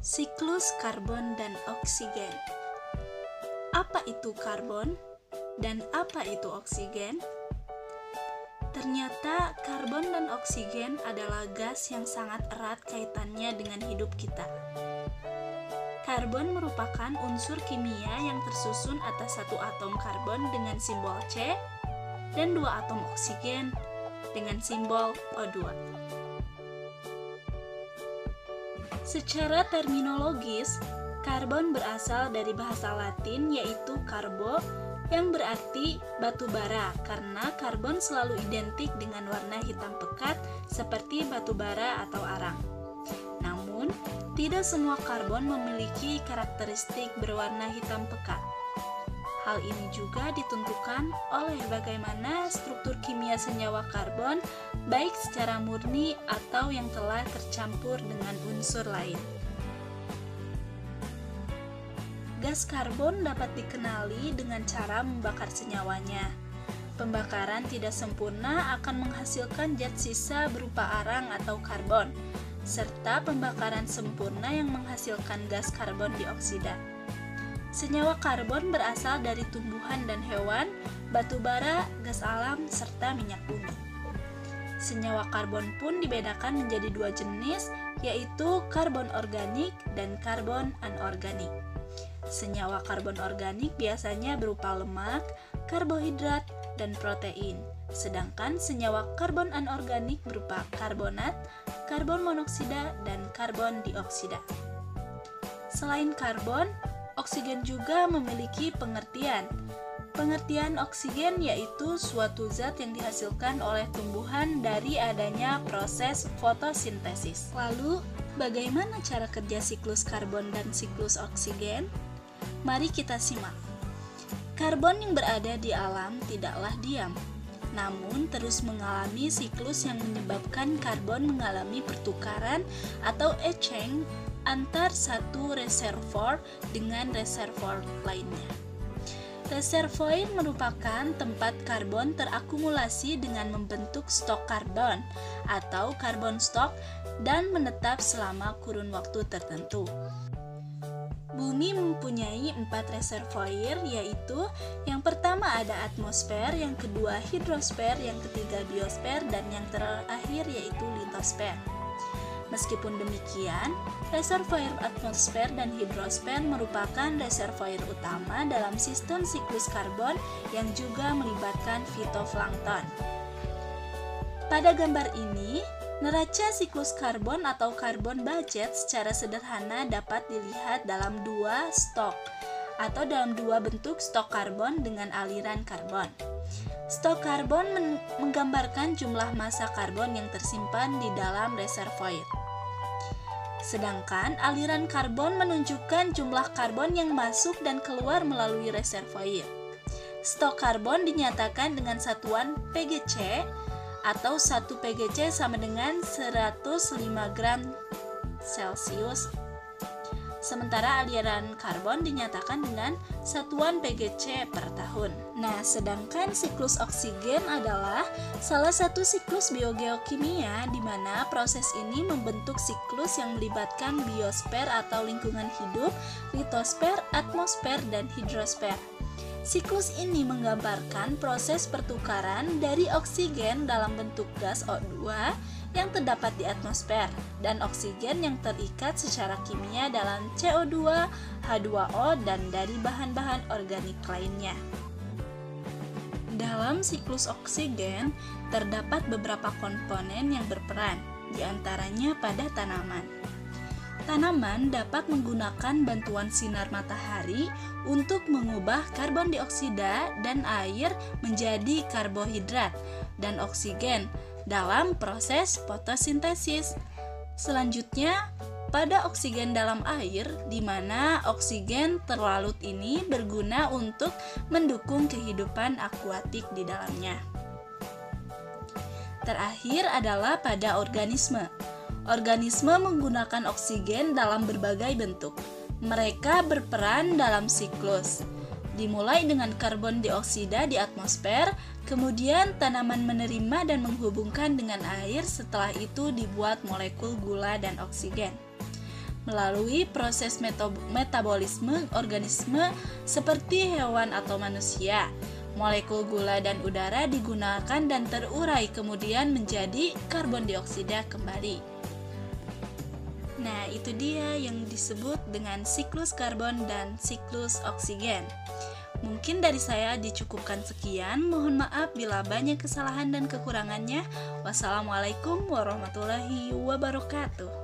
Siklus karbon dan oksigen. Apa itu karbon dan apa itu oksigen? Ternyata karbon dan oksigen adalah gas yang sangat erat kaitannya dengan hidup kita. Karbon merupakan unsur kimia yang tersusun atas satu atom karbon dengan simbol C dan dua atom oksigen dengan simbol O2. Secara terminologis, karbon berasal dari bahasa Latin yaitu carbo yang berarti batu bara karena karbon selalu identik dengan warna hitam pekat seperti batu bara atau arang. Namun, tidak semua karbon memiliki karakteristik berwarna hitam pekat. Hal ini juga ditentukan oleh bagaimana struktur kimia senyawa karbon, baik secara murni atau yang telah tercampur dengan unsur lain. Gas karbon dapat dikenali dengan cara membakar senyawanya. Pembakaran tidak sempurna akan menghasilkan zat sisa berupa arang atau karbon, serta pembakaran sempurna yang menghasilkan gas karbon dioksida. Senyawa karbon berasal dari tumbuhan dan hewan, batu bara, gas alam, serta minyak bumi. Senyawa karbon pun dibedakan menjadi dua jenis, yaitu karbon organik dan karbon anorganik. Senyawa karbon organik biasanya berupa lemak, karbohidrat, dan protein, sedangkan senyawa karbon anorganik berupa karbonat, karbon monoksida, dan karbon dioksida. Selain karbon, oksigen juga memiliki pengertian. Pengertian oksigen yaitu suatu zat yang dihasilkan oleh tumbuhan dari adanya proses fotosintesis. Lalu, bagaimana cara kerja siklus karbon dan siklus oksigen? Mari kita simak. Karbon yang berada di alam tidaklah diam, namun terus mengalami siklus yang menyebabkan karbon mengalami pertukaran atau exchange antar satu reservoir dengan reservoir lainnya. Reservoir merupakan tempat karbon terakumulasi dengan membentuk stok karbon atau karbon stok dan menetap selama kurun waktu tertentu. Bumi mempunyai 4 reservoir, yaitu yang pertama ada atmosfer, yang kedua hidrosfer, yang ketiga biosfer, dan yang terakhir yaitu litosfer. Meskipun demikian, reservoir atmosfer dan hidrosfer merupakan reservoir utama dalam sistem siklus karbon yang juga melibatkan fitoplankton. Pada gambar ini, neraca siklus karbon atau karbon budget secara sederhana dapat dilihat dalam dua stok atau dalam dua bentuk stok karbon dengan aliran karbon. Stok karbon menggambarkan jumlah massa karbon yang tersimpan di dalam reservoir. Sedangkan aliran karbon menunjukkan jumlah karbon yang masuk dan keluar melalui reservoir. Stok karbon dinyatakan dengan satuan PGC atau 1 PGC sama dengan 105 gram Celcius. Sementara aliran karbon dinyatakan dengan satuan PGC per tahun. Nah, sedangkan siklus oksigen adalah salah satu siklus biogeokimia di mana proses ini membentuk siklus yang melibatkan biosfer atau lingkungan hidup, litosfer, atmosfer, dan hidrosfer. Siklus ini menggambarkan proses pertukaran dari oksigen dalam bentuk gas O2 yang terdapat di atmosfer dan oksigen yang terikat secara kimia dalam CO2, H2O, dan dari bahan-bahan organik lainnya. Dalam siklus oksigen, terdapat beberapa komponen yang berperan, di antaranya pada tanaman. Tanaman dapat menggunakan bantuan sinar matahari untuk mengubah karbon dioksida dan air menjadi karbohidrat dan oksigen dalam proses fotosintesis. Selanjutnya, pada oksigen dalam air, di mana oksigen terlarut ini berguna untuk mendukung kehidupan akuatik di dalamnya. Terakhir adalah pada organisme. Organisme menggunakan oksigen dalam berbagai bentuk. Mereka berperan dalam siklus. Dimulai dengan karbon dioksida di atmosfer, kemudian tanaman menerima dan menghubungkan dengan air, setelah itu dibuat molekul gula dan oksigen. Melalui proses metabolisme organisme seperti hewan atau manusia, molekul gula dan udara digunakan dan terurai kemudian menjadi karbon dioksida kembali. Nah, itu dia yang disebut dengan siklus karbon dan siklus oksigen. Mungkin dari saya dicukupkan sekian. Mohon maaf bila banyak kesalahan dan kekurangannya. Wassalamualaikum warahmatullahi wabarakatuh.